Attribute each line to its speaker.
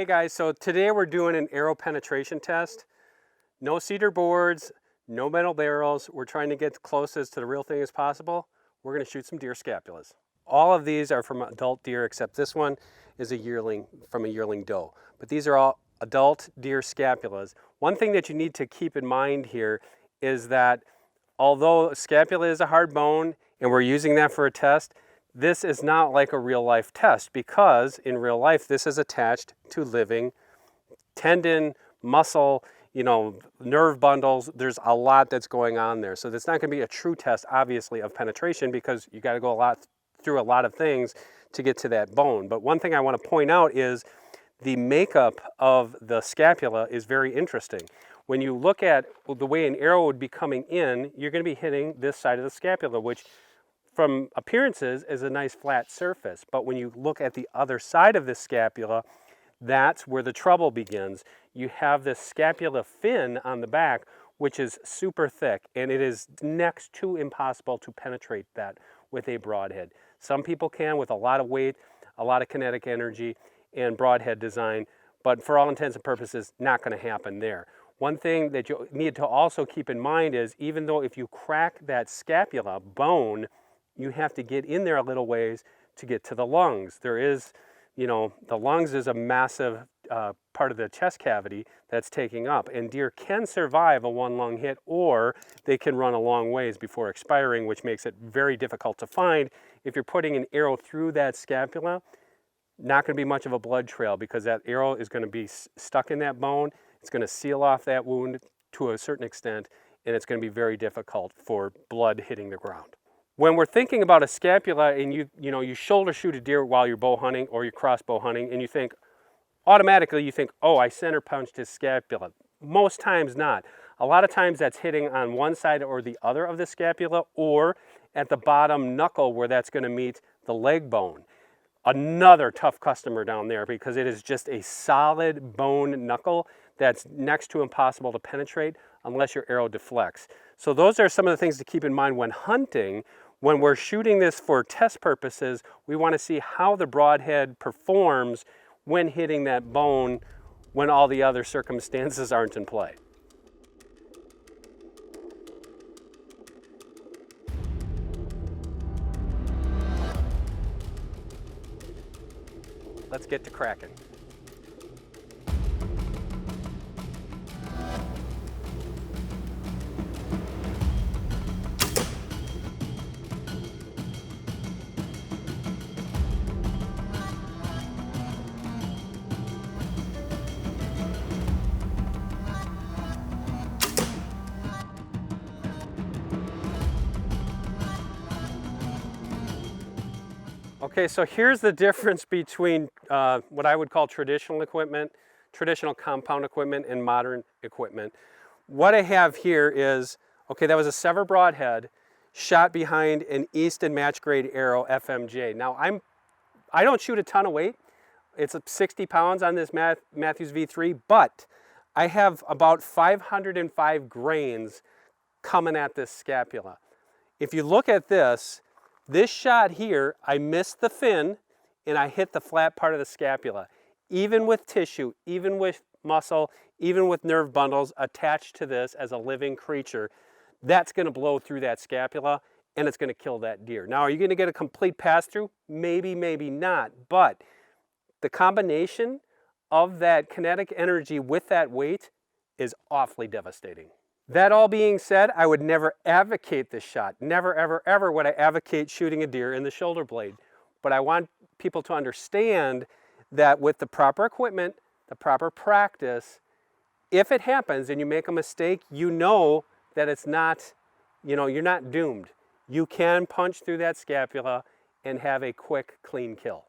Speaker 1: Hey guys, so today we're doing an arrow penetration test. No cedar boards, no metal barrels. We're trying to get close as to the real thing as possible. We're going to shoot some deer scapulas. All of these are from adult deer, except this one is a yearling from a yearling doe. But these are all adult deer scapulas. One thing that you need to keep in mind here is that although a scapula is a hard bone and we're using that for a test, this is not like a real life test because in real life this is attached to living tendon, muscle, nerve bundles. There's a lot that's going on there. So that's not going to be a true test, obviously, of penetration because you got to go through a lot of things to get to that bone. But one thing I want to point out is the makeup of the scapula is very interesting. When you look at the way an arrow would be coming in, you're going to be hitting this side of the scapula, which from appearances is a nice flat surface. But when you look at the other side of the scapula, that's where the trouble begins. You have this scapula fin on the back, which is super thick, and it is next to impossible to penetrate that with a broadhead. Some people can with a lot of weight, a lot of kinetic energy, and broadhead design, but for all intents and purposes, not going to happen there. One thing that you need to also keep in mind is even though if you crack that scapula bone, you have to get in there a little ways to get to the lungs. There is, the lungs is a massive part of the chest cavity that's taking up, and deer can survive a one lung hit, or they can run a long ways before expiring, which makes it very difficult to find. If you're putting an arrow through that scapula, not going to be much of a blood trail because that arrow is going to be stuck in that bone. It's going to seal off that wound to a certain extent, and it's going to be very difficult for blood hitting the ground. When we're thinking about a scapula and you shoulder shoot a deer while you're bow hunting or you're crossbow hunting and you think, automatically you think, oh, I center punched his scapula. Most times not. A lot of times that's hitting on one side or the other of the scapula or at the bottom knuckle where that's going to meet the leg bone. Another tough customer down there because it is just a solid bone knuckle that's next to impossible to penetrate unless your arrow deflects. So those are some of the things to keep in mind when hunting. When we're shooting this for test purposes, we want to see how the broadhead performs when hitting that bone when all the other circumstances aren't in play. Let's get to cracking. Okay, so here's the difference between what I would call traditional equipment, traditional compound equipment, and modern equipment. What I have here is, okay, that was a Sevr broadhead shot behind an Easton match grade arrow FMJ. Now I don't shoot a ton of weight. It's 60 pounds on this Mathews V3, but I have about 505 grains coming at this scapula. If you look at this shot here, I missed the fin and I hit the flat part of the scapula. Even with tissue, even with muscle, even with nerve bundles attached to this as a living creature, that's going to blow through that scapula and it's going to kill that deer. Now, are you going to get a complete pass through? Maybe, maybe not. But the combination of that kinetic energy with that weight is awfully devastating. That all being said, I would never advocate this shot. Never, ever, ever would I advocate shooting a deer in the shoulder blade. But I want people to understand that with the proper equipment, the proper practice, if it happens and you make a mistake, you know that it's not, you're not doomed. You can punch through that scapula and have a quick, clean kill.